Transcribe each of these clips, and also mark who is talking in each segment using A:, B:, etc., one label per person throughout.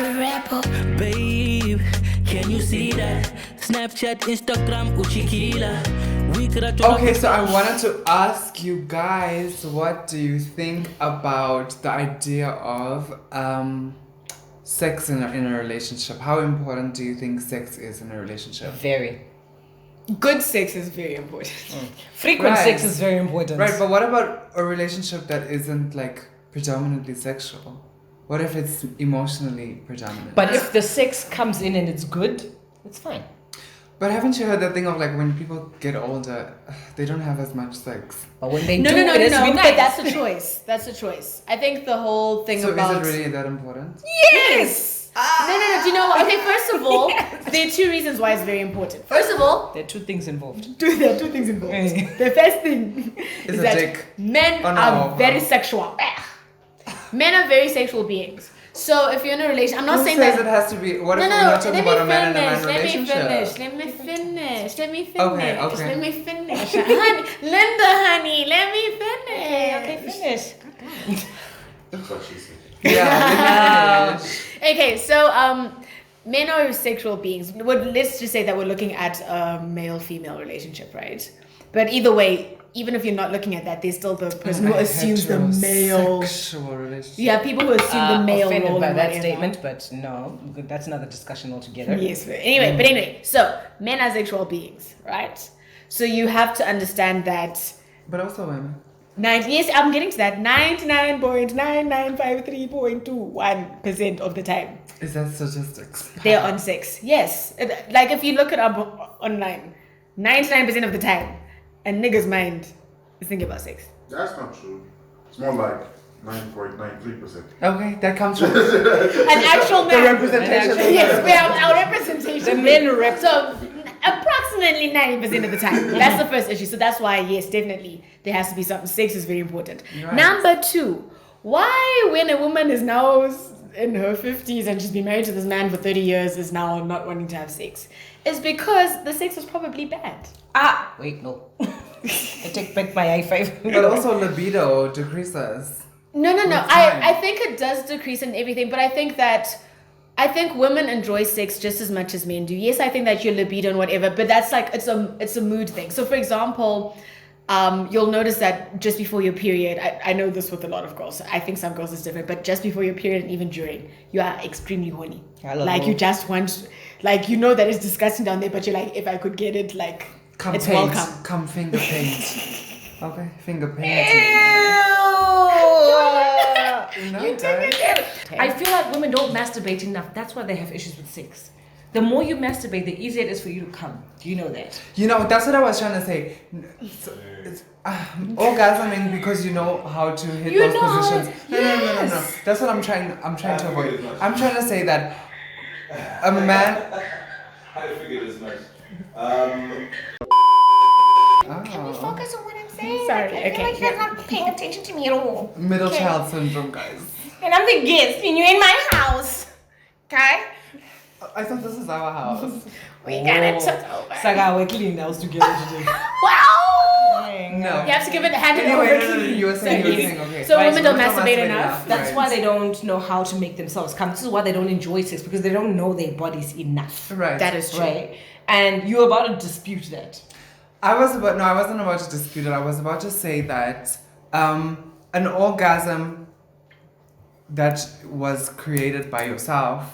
A: Rebel. Babe, can you see that? Snapchat, Instagram, Uchikila.
B: Okay, so I wanted to ask you guys, what do you think about the idea of sex in a relationship? How important do you think sex is in a relationship?
C: Very.
D: Good sex is very important.
C: Frequent sex is very important.
B: Right, but what about a relationship that isn't like predominantly sexual? What if it's emotionally predominant?
C: But if the sex comes in and it's good, it's fine.
B: But haven't you heard that thing of like when people get older, they don't have as much sex?
C: But when they
D: No.
C: nice.
D: But that's a choice. That's a choice. I think the whole thing about.
B: So is it really that important?
D: Yes. No. Do you know what? Okay, first of all, there are two reasons why it's very important. First of all,
C: There are two things involved.
D: there are two things involved. The first thing is
B: a
D: that
B: dick.
D: men are very sexual. Men are very sexual beings. So if you're in a relationship, I'm not saying
B: says
D: that
B: it has to be. What if we're not talking about a man and a man relationship?
D: Let me finish.
B: Okay.
D: Let me finish. Honey, Linda, honey, let me finish.
C: Okay, finish.
E: That's what she said.
B: Yeah.
D: Okay, so men are sexual beings. Let's just say that we're looking at a male-female relationship, right? But either way, even if you're not looking at that, there's still the person who assumes the male
B: sexual relationship.
D: Yeah, people who assume the male
C: offended
D: role
C: by
D: and
C: that
D: whatever.
C: statement, but no, that's another discussion altogether.
D: Yes, but anyway, so men are sexual beings, right? So you have to understand that.
B: But also women.
D: Yes, I'm getting to that. 99.99531% of the time
B: Is that statistics?
D: they're on sex. Yes, like if you look it up online, 99% of the time, a nigga's mind is thinking about sex.
E: That's not true. It's more like 9.93%.
B: Okay, that comes from
D: An actual man.
B: the representation.
D: Yes, we have our representation.
C: The men rep.
D: So approximately 90% of the time. That's the first issue. So that's why, yes, definitely there has to be something. Sex is very important.
B: Right.
D: Number two, why when a woman is now in her 50s and she's been married to this man for 30 years is now not wanting to have sex? Is because the sex was probably bad.
C: Wait, no. I take back my high five.
B: But also libido decreases.
D: No.
B: time.
D: I think it does decrease in everything, but I think women enjoy sex just as much as men do. Yes, I think that your libido and whatever, but that's like it's a mood thing. So for example, you'll notice that just before your period, I know this with a lot of girls. I think some girls is different, but just before your period and even during, you are extremely horny.
C: Hello.
D: You just want, you know that it's disgusting down there, but you're like, if I could get it,
B: Come
D: it's
B: paint.
D: welcome.
B: Come finger paint. Okay, finger paint. No, guys.
C: I feel like women don't masturbate enough. That's why they have issues with sex. The more you masturbate, the easier it is for you to come. Do you know that?
B: You know, that's what I was trying to say. It's orgasming because you know how to hit those positions. No. That's what I'm trying to avoid. I'm trying to say that a man.
E: I figured as much.
F: Can we focus on what I'm saying?
D: Sorry,
F: I feel
D: okay,
F: like you're not paying attention to me at all.
B: Middle child syndrome, guys.
F: And I'm the guest, and you're in my house. Okay?
B: I thought this is our house.
F: We gotta took over.
C: Saga, we're cleaning the house together today.
F: Wow!
B: No.
D: You have to hand it
B: Anyway,
D: over.
B: no, you were saying, okay.
D: So
B: Right,
D: women don't
B: women
D: masturbate enough.
C: That's
B: Right.
C: why they don't know how to make themselves come. This is why they don't enjoy sex, because they don't know their bodies enough.
B: Right.
D: That is true.
C: Right? And you're about to dispute that.
B: I wasn't about to dispute it. I was about to say that an orgasm that was created by yourself,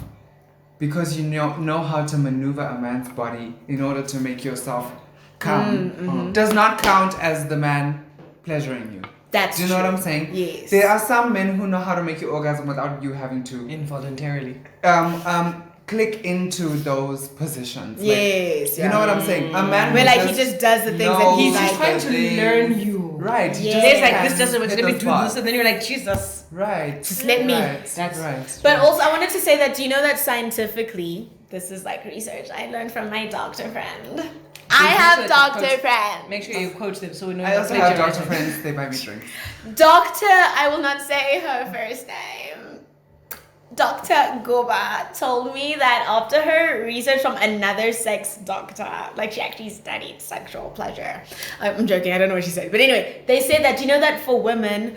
B: because you know how to maneuver a man's body in order to make yourself come, does not count as the man pleasuring you.
D: That's
B: Do you know
D: true.
B: what I'm saying?
D: Yes.
B: There are some men who know how to make you orgasm without you having to
C: Involuntarily.
B: click into those positions.
D: Yes.
B: You know what I'm saying? A man
D: Where
B: who
D: he just does the things that
B: knows
D: he's
B: the
D: like
C: trying to
B: things.
C: learn you.
B: Right. he
D: Yeah.
B: just
C: There's like,
B: can
C: this doesn't work,
B: hit
C: let me
B: the
C: do
B: spot.
C: this. And then you're like, Jesus.
B: Right.
D: Just let me.
B: Right.
C: That's
B: right.
D: But also, I wanted to say that, do you know that scientifically, this is like research I learned from my doctor friend. I have doctor friends.
C: Make sure you quote them so we know.
B: I
C: you're
B: also have
C: plagiarizing.
B: doctor friends. They buy me drinks.
D: Doctor, I will not say her first name. Dr. Goba told me that after her research from another sex doctor, she actually studied sexual pleasure. I'm joking, I don't know what she said. But anyway, they said that, you know that for women,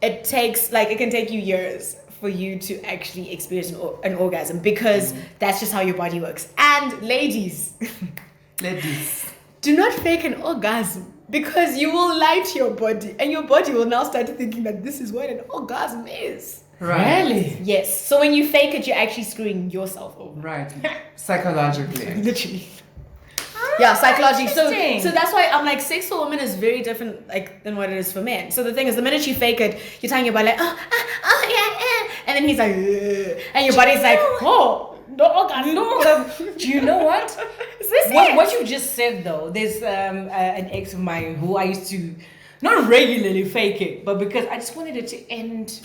D: it can take you years for you to actually experience an orgasm because that's just how your body works. And ladies, do not fake an orgasm because you will lie to your body and your body will now start thinking that this is what an orgasm is.
B: Right.
C: Really?
D: Yes. So when you fake it, you're actually screwing yourself over.
B: Right. Psychologically.
D: Literally. Yeah, psychologically.
C: Interesting.
D: So that's why I'm like, sex for women is very different than what it is for men. So the thing is, the minute you fake it, you're telling your body like, and then he's like, ugh. And your body's like, oh, no orgasm.
C: No. Do you know what?
D: Is this
C: What you just said though, there's an ex of mine who I used to not regularly fake it, but because I just wanted it to end.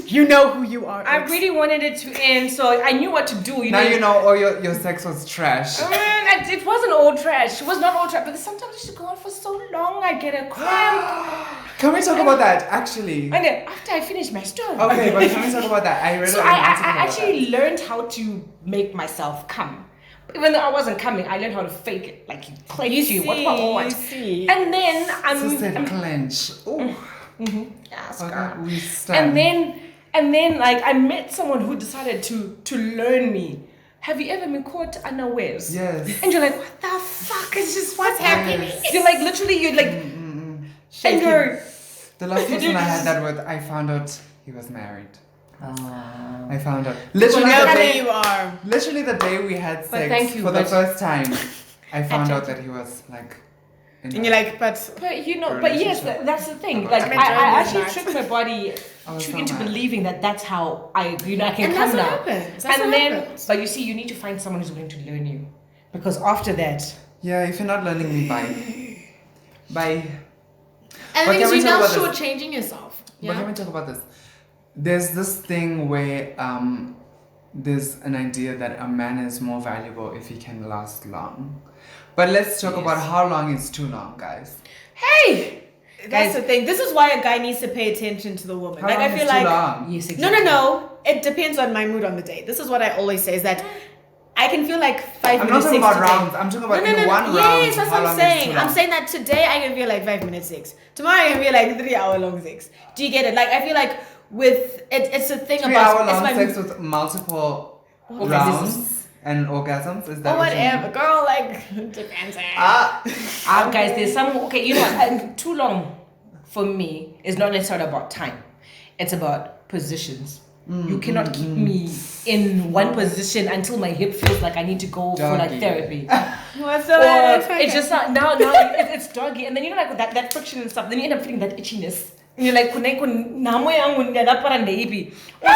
D: You know who you are.
C: I really wanted it to end, so I knew what to do.
B: Now you know all your sex was trash.
C: It wasn't all trash. It was not all trash, but sometimes it used to go on for so long, I get a cramp.
B: Can we talk about that actually?
C: And then after I finished my story.
B: Okay, but can we talk about that? I really
C: So
B: want to talk
C: I
B: about
C: actually learned how to make myself come. Even though I wasn't coming, I learned how to fake it. Like you clench you. What?
D: You see.
C: And then
B: that. So said clench. Ooh.
C: Yes,
B: Okay,
C: girl.
B: we stand.
C: And then like I met someone who decided to learn me. Have you ever been caught unawares?
B: Yes.
C: And you're like, what the fuck is just what's happening?
B: Yes.
C: You're like literally you're like and you're
B: The last person I had that with, I found out he was married. I found out. Literally
D: Well,
B: the
D: how
B: day
D: you are.
B: Literally the day we had sex
C: thank you,
B: for the
C: but-
B: first time, I found out that he was like.
D: And you're like, but
C: But you know, but yes,
B: Relationship.
C: that's the thing.
B: Okay.
C: Like
D: I'm
C: I
D: enjoying this
C: actually
D: part.
C: tricked my body
B: I was so
C: into
B: mad.
C: believing that that's how I can
D: And
C: come
D: that's what
C: now.
D: happens. That's
C: and
D: what
C: then,
D: happens.
C: but you see, you need to find someone who's willing to learn you, because after that,
B: Yeah, if you're not learning me, bye. Bye.
D: and
B: But
D: the thing
B: can
D: is,
B: we
D: you're
B: talk
D: now
B: about this?
D: shortchanging yourself.
B: But can
D: Yeah.
B: we talk about this? There's this thing where there's an idea that a man is more valuable if he can last long. But let's talk about how long is too long, guys.
D: Hey, that's
C: Guys-
D: the thing. This is why a guy needs to pay attention to the woman.
B: How
D: like
B: long
D: I
B: is
D: feel
B: too
D: like
B: long?
C: yes,
D: no.
C: exactly.
D: It depends on my mood on the day. This is what I always say: is that I can feel like 5
B: I'm not
D: minutes.
B: talking
D: six
B: about
D: today.
B: rounds. I'm talking about
D: No,
B: in one round.
D: Yes, that's
B: how
D: what
B: long
D: I'm
B: is
D: saying.
B: too
D: I'm
B: long.
D: saying that today I can feel like 5 minutes 6. Tomorrow I can feel like 3 hour long 6. Do you get it? Like I feel like with it's a thing
B: 3
D: about
B: hour
D: it's
B: long
D: my
B: sex with multiple
C: Orgasms.
B: rounds and orgasms. Is that
D: or
B: what you
D: whatever,
B: mean?
D: girl. Like depends.
C: Guys, there's some okay. You know, and too long for me is not necessarily about time. It's about positions. You cannot keep me in one position until my hip feels like I need to go for like
B: Doggy.
C: therapy.
D: What's
C: Or it's just not, now it's doggy, and then you know like that friction and stuff. Then you end up feeling that itchiness. And you're like, or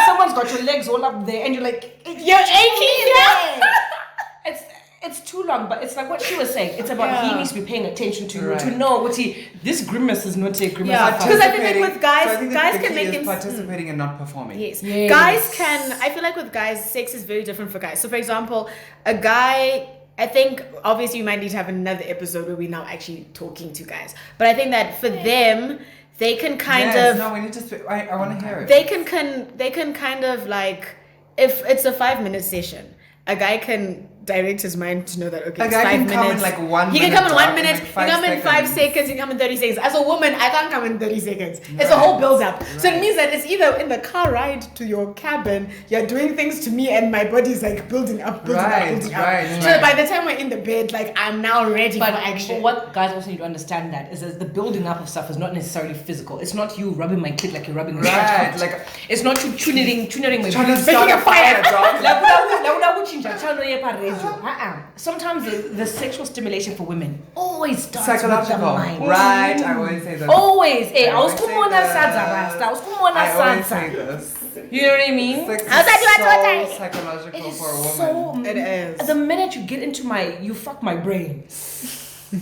C: someone's got your legs all up there, and you're like,
D: You're aching, yeah.
C: It's too long, but it's like what she was saying. It's about he
D: Yeah.
C: needs to be paying attention to you
B: Right.
C: to know what this grimace is not a grimace.
D: Yeah,
C: of
D: because I feel like
B: Participating-
D: with guys,
B: so I think
D: guys
B: the
D: can
B: key
D: make
B: is
D: him
B: participating and not performing.
D: Yes.
C: Yes.
D: Guys can, I feel like with guys, sex is very different for guys. So, for example, a guy, I think obviously we might need to have another episode where we're now actually talking to guys. But I think that for them, they can kind
B: Yes,
D: of,
B: no, we need to speak. I want to hear it.
D: they can kind of like, if it's a 5-minute session, a guy can direct his mind to know that okay,
B: A
D: it's
B: guy
D: 5
B: can
D: minutes.
B: come in like 1
D: He can
B: minute
D: come in 1
B: or in
D: minute.
B: like
D: He
B: 5
D: come in 5
B: seconds.
D: seconds. He come in 30 seconds. As a woman, I can't come in 30 seconds. It's a whole build up. So it means that it's either in the car ride to your cabin, you're doing things to me, and my body's like building up, building up,
B: Right,
D: building up.
B: right,
D: So
B: right.
D: by the time we're in the bed, like I'm now ready
C: But
D: for action.
C: what guys also need to understand that is that the building up of stuff is not necessarily physical. It's not you rubbing my clit like you're rubbing my
B: Right,
C: clit.
B: like
C: It's not you tuning my
B: trying to
C: boobs.
B: start a fire, dog.
C: Sometimes the sexual stimulation for women always starts with the
B: Psychological.
C: mind.
B: Right, I always say this.
C: Always.
B: I always say
C: I
B: always say this.
C: You know what I mean?
B: Sex
D: How's that
B: is
D: do I
B: so psychological
C: It is
B: for a woman.
C: so
D: It is.
C: The minute you get into you fuck my brain.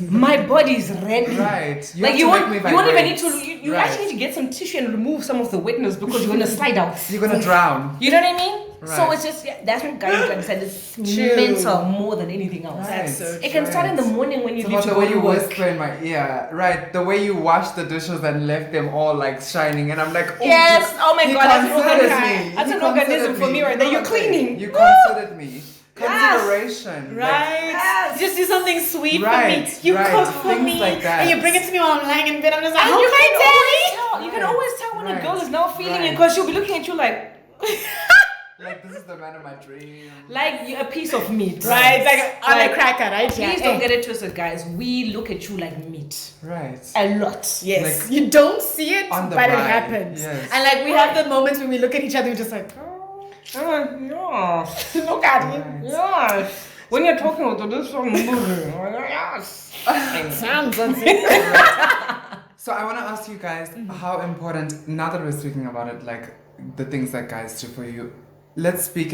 C: My body's ready.
B: Right.
C: Like you won't even need to. You
B: Right.
C: actually need to get some tissue and remove some of the wetness because you're gonna slide out.
B: You're gonna drown.
C: You know what I mean? So
B: Right.
C: it's just that's what guys need to understand. It's
D: True.
C: mental more than anything else.
B: Right.
D: That's so
C: It can start in the morning when you
B: It's
C: leave
B: about
C: to
B: the
C: go
B: way
C: to
B: you
C: work.
B: whisper in my ear, right? The way you wash the dishes and left them all like shining, and I'm like, oh,
C: Yes. Oh my
B: he
C: God. That's an
B: considered
C: organism.
B: me.
C: That's
B: He
C: an organism
B: considered
C: for me right there. You're
B: Okay.
C: cleaning.
B: You considered me. Consideration.
D: Right.
C: Yes.
D: Just do something sweet
B: Right,
D: for me. You
B: right.
D: cook for
B: Things
D: me.
B: like that.
D: And you bring it to me while I'm lying in bed. I'm just like,
C: And
D: how
C: you
D: can
C: can
D: I
C: always
D: tell?
C: tell. You can always tell when a
B: Right.
C: girl is now feeling it
B: Right.
C: because she'll be looking at you like,
B: Like, this is the man of my dream.
C: Like a piece of meat.
D: Right, like on a cracker, right?
C: Please don't get it twisted, guys. We look at you like meat.
B: Right.
C: A lot.
D: Yes,
B: Like,
D: you don't see it,
B: on the
D: but it
B: ride,
D: happens.
B: yes.
D: And like we have the moments when we look at each other, we're just like,
C: Yeah.
D: look at me.
B: Right.
C: Yeah. When you're talking about this song movie, yes.
D: Sounds
B: So I want to ask you guys how important, now that we're speaking about it, like the things that guys do for you, let's speak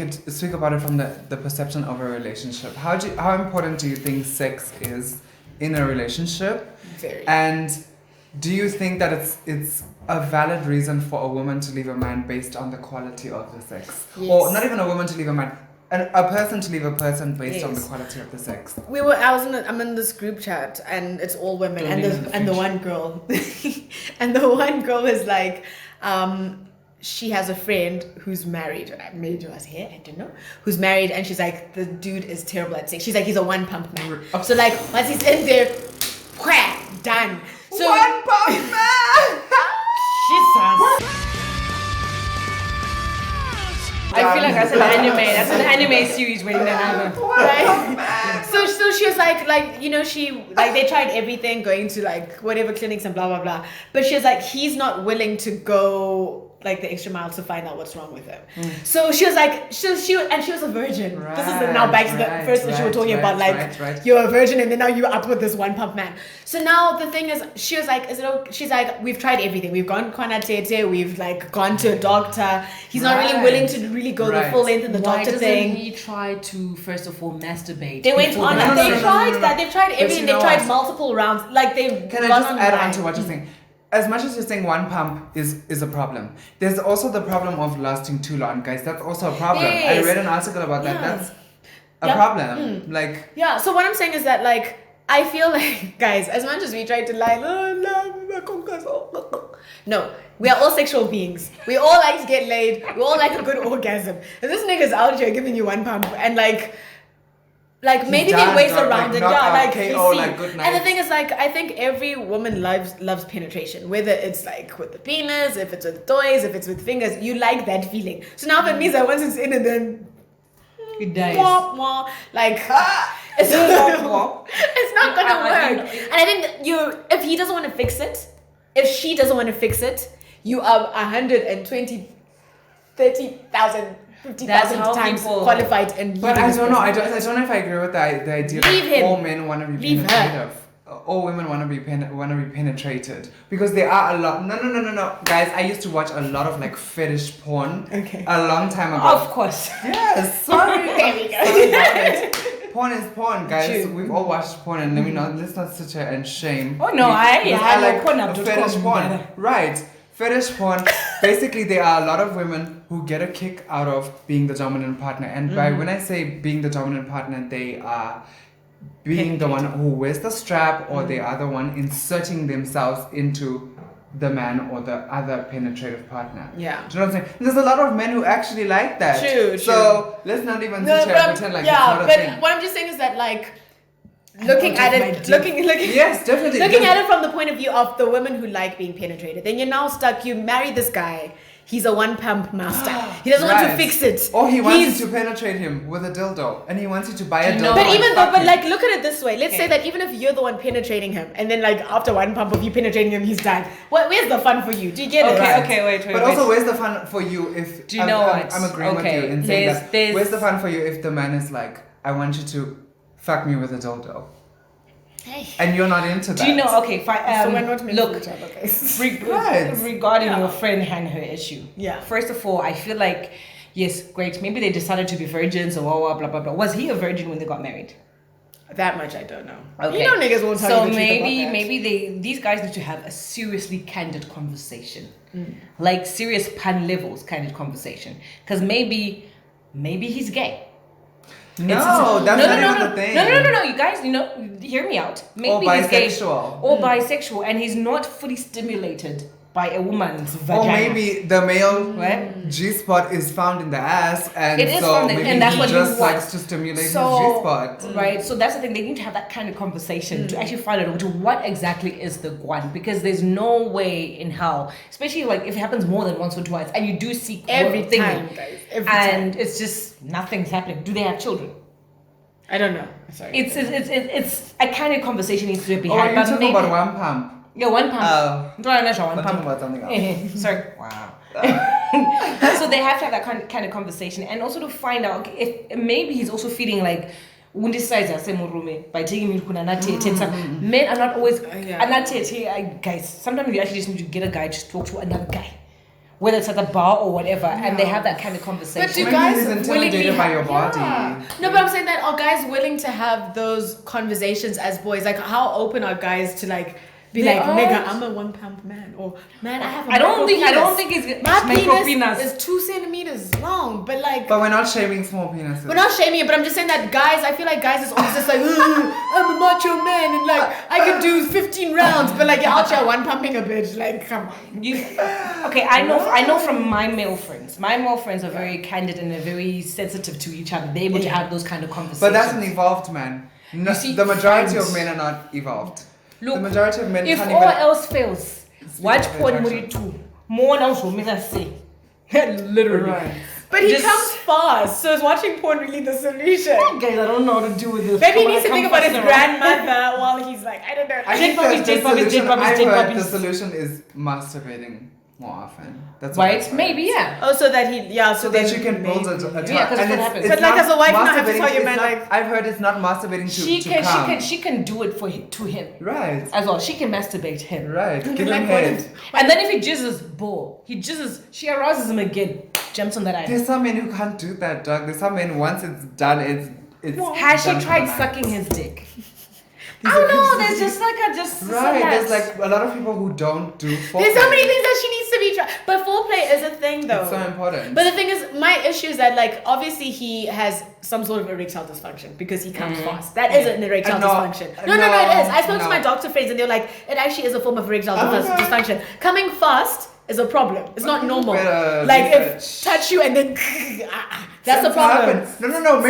B: about it from the perception of a relationship. How important do you think sex is in a relationship?
D: Very.
B: And do you think that it's a valid reason for a woman to leave a man based on the quality of the sex?
D: Yes.
B: Or not even a woman to leave a man, a person to leave a person based on the
D: Yes.
B: quality of the sex?
D: I'm in this group chat and it's all women
C: Don't
D: and
C: name the
D: and the one girl and the one girl is like she has a friend who's married. Maybe it was here, I don't know. Who's married and she's like, the dude is terrible at sex. She's like, he's a one pump man. So like once he's in there, quack, done. So
B: One pump man!
C: Jesus. I feel like that's an anime. That's an anime series waiting to happen.
D: right? So she was like you know, they tried everything, going to like whatever clinics and blah blah blah, but she was like, he's not willing to go like the extra mile to find out what's wrong with him. So she was like, she was a virgin. This is now back to the first issue we're talking about, like you're a virgin and then now you're up with this one pump man. So now the thing is, she was like, she's like, we've tried everything. We've gone Konatete, we've like gone to a doctor. He's not really willing to really go the full length in the
C: Why
D: doctor
C: doesn't
D: thing.
C: he try to first of all masturbate?
D: They went
C: before
D: on.
C: that?
D: They tried that. They've tried everything.
B: you
D: They've
B: know
D: tried
B: what?
D: multiple rounds. Like they've.
B: Can I
D: gone
B: just add on
D: online.
B: to what you're saying? As much as you're saying one pump is a problem, there's also the problem of lasting too long, guys. That's also a problem.
D: Yes.
B: I read an article about that.
D: Yeah.
B: That's a
D: Yep.
B: problem. Like,
D: Yeah. So what I'm saying is that like I feel like guys, as much as we try to like, no, we are all sexual beings. We all like to get laid. We all like a good orgasm. And this nigga's out here giving you one pump and like maybe
B: done,
D: they ways
B: done,
D: around
B: like
D: it,
B: knock
D: yeah,
B: out,
D: like
B: KO,
D: you see.
B: like good
D: And
B: night.
D: the thing is, like, I think every woman loves penetration, whether it's like with the penis, if it's with toys, if it's with fingers, you like that feeling. So now that means that once it's in and then
C: He dies.
D: wah, wah, like it's not gonna work. And I think that if he doesn't want to fix it, if she doesn't want to fix it, you are 120, 30,000, 50,000
C: That's how
D: times
C: people-
D: qualified and
B: but I don't know. I don't know if I agree with the idea
D: Leave
B: that
D: him.
B: all men want to be
D: Leave her.
B: penetrative. All women want to be penetrated because there are a lot. No, guys. I used to watch a lot of like fetish porn.
D: Okay.
B: A long time ago.
C: Of course.
B: Yes, sorry.
D: There we go.
B: Sorry about it. Porn is porn, guys.
D: True.
B: We've all watched porn, and let's not sit here and shame.
C: Oh, no,
B: Because
C: I
B: like
C: porn up
B: fetish porn, right? Fetish porn. Basically, there are a lot of women who get a kick out of being the dominant partner, and by when I say being the dominant partner, they are being the one who wears the strap, or they are the one inserting themselves into the man or the other penetrative partner.
D: Yeah.
B: Do you know what I'm saying? There's a lot of men who actually like that.
D: True,
B: So let's not even
D: No,
B: sit here
D: but
B: and pretend like
D: yeah,
B: it's not a
D: but
B: thing.
D: what I'm just saying is that like looking at
C: out of
D: it,
C: my dick.
D: looking
B: Yes, definitely.
D: looking at it from the point of view of the women who like being penetrated, then you're now stuck. You marry this guy. He's a one pump master. He doesn't want to
B: Right.
D: fix it.
B: Or he wants
D: He's-
B: you to penetrate him with a dildo, and he wants you to buy a
C: You
B: dildo.
C: know-
D: But
B: and
D: even though,
B: fuck
D: but
B: him.
D: like, look at it this way. Let's say
C: Okay.
D: that even if you're the one penetrating him, and then like after one pump of you penetrating him, he's done. Where's the fun for you? Do you get it?
C: Okay,
B: Right.
C: okay, wait.
B: But also, where's the fun for you if?
C: Do you know what?
B: I'm agreeing
C: Okay,
B: with you in saying that.
C: there's-
B: Where's the fun for you if the man is like, I want you to fuck me with a dildo,
D: Hey.
B: and you're not into that?
C: Do you know? Okay, fine.
D: So we're not meant
C: look,
D: for each other, guys.
B: Right.
C: regarding
D: Yeah.
C: your friend and her issue.
D: Yeah.
C: First of all, I feel like, yes, great. Maybe they decided to be virgins or blah, blah, blah. Was he a virgin when they got married?
D: That much I don't know.
C: Okay.
D: You know niggas won't tell
C: So
D: you the truth about that.
C: maybe these guys need to have a seriously candid conversation, like serious pan levels candid conversation, because maybe he's gay.
B: No,
C: It's-
B: that's
C: no,
B: not
C: no,
B: even
C: no,
B: the thing.
C: No, you guys, hear me out. Maybe
B: Or
C: he's gay
B: bisexual.
C: or bisexual, and he's not fully stimulated by a woman's
B: Or
C: vagina.
B: maybe the male
C: Right?
B: G-spot is found in the ass, and
C: It is
B: so
C: found in-
B: maybe
C: and that's
B: he
C: what he
B: just
C: wants.
B: likes to stimulate his
C: So,
B: G-spot.
C: right, so that's the thing. They need to have that kind of conversation to actually find out what exactly is the guan, because there's no way in hell, especially like if it happens more than once or twice, and you do see
D: Every
C: one thing,
D: time, guys. Every
C: and
D: time.
C: it's just nothing's happening. Do they have children?
D: I don't know. Sorry.
C: It's a kind of conversation needs to be
B: Oh, are
C: had.
B: you
C: But
B: talking
C: maybe
B: about one pump?
C: yeah, one pump.
B: Oh.
C: One
B: I'm
C: pump.
B: talking about something else.
C: Sorry. Wow. So they have to have that kind of conversation, and also to find out if maybe he's also feeling like undecisive by taking me to Kunanate. Men are not always guys. Sometimes you actually just need to get a guy to talk to another guy, whether it's at a bar or whatever, and they have that kind of conversation.
D: But do
B: Maybe
D: guys
B: he's intimidated
D: willingly
B: by your body.
D: Yeah. No, but I'm saying that are guys willing to have those conversations as boys? Like, how open are guys to like be
C: They
D: like,
C: are.
D: nigga, I'm a 1 pound man, or man, I have a
C: I don't think
D: micro-penis.
C: it's
D: My
C: micro
D: penis
C: penis.
D: is 2 centimeters long, but like.
B: But we're not shaming small penises.
D: We're not shaming it, but I'm just saying that guys, I feel like guys is always just like, "Ugh, I'm a macho man, and like I could do 15 rounds, but like you're out here one pumping a bitch, like come on.
C: Okay, I know from my male friends. My male friends are very candid and they're very sensitive to each other. They're able to have those kind of conversations.
B: But that's an evolved man. No,
C: You see,
B: the majority
C: friends-
B: of men are not evolved.
C: Look,
B: the majority of men
C: if
B: can't
C: all
B: even.
C: else fails, watch
B: of
C: porn
B: attraction.
C: movie too. More now show me that say. Literally.
B: Right.
D: But he
C: Just-
D: comes fast, so is watching porn really the solution?
C: Guys, I don't know how to do with this.
D: Maybe he
C: Come
D: needs to
C: on,
D: think
C: come
D: about his
C: faster, right?
D: grandmother while he's like, I don't know.
B: I think
C: puppies,
B: that
C: dead
B: the
C: puppies, dead
B: solution,
C: puppies,
B: I've
C: dead
B: heard
C: puppies.
B: the solution is masturbating more often. That's what I've
C: Right?
B: heard.
C: Maybe, yeah.
D: Oh, so that he, yeah, so
B: So that
D: then
B: you can build a time.
C: Yeah, 'cause
B: And
C: what
B: it's-
C: happens?
B: it's
D: But like
B: not
D: as a wife, you don't have to
B: masturbating,
D: tell your
B: it's
D: man,
B: not-
D: like-
B: I've heard it's not masturbating to come.
C: She can do it to him
B: Right.
C: as well. She can masturbate him.
B: Right. Give
D: Like
B: him
D: what
B: head.
D: is-
C: And then if he jizzes, she arouses him again, jumps on that eye.
B: There's some men who can't do that, dog. There's some men once it's done, it's
C: Has she
B: done for
C: tried
B: the night.
C: sucking his dick? I don't know. There's just like some
B: Right. There's
C: lads.
B: like a lot of people who don't do foreplay.
D: There's so many things that she needs to be tried. But foreplay is a thing though.
B: It's so important.
D: But the thing is, my issue is that like obviously he has some sort of erectile dysfunction because he comes fast. That is an erectile
B: No,
D: dysfunction. No,
B: no,
D: it is. I spoke to
B: no.
D: my doctor friends and they were like, it actually is a form of erectile
B: Okay.
D: dysfunction. Coming fast is a problem. It's not normal.
B: Better
D: Like if
B: research.
D: touch you and then that's the
B: Things
D: problem.
B: happen. No.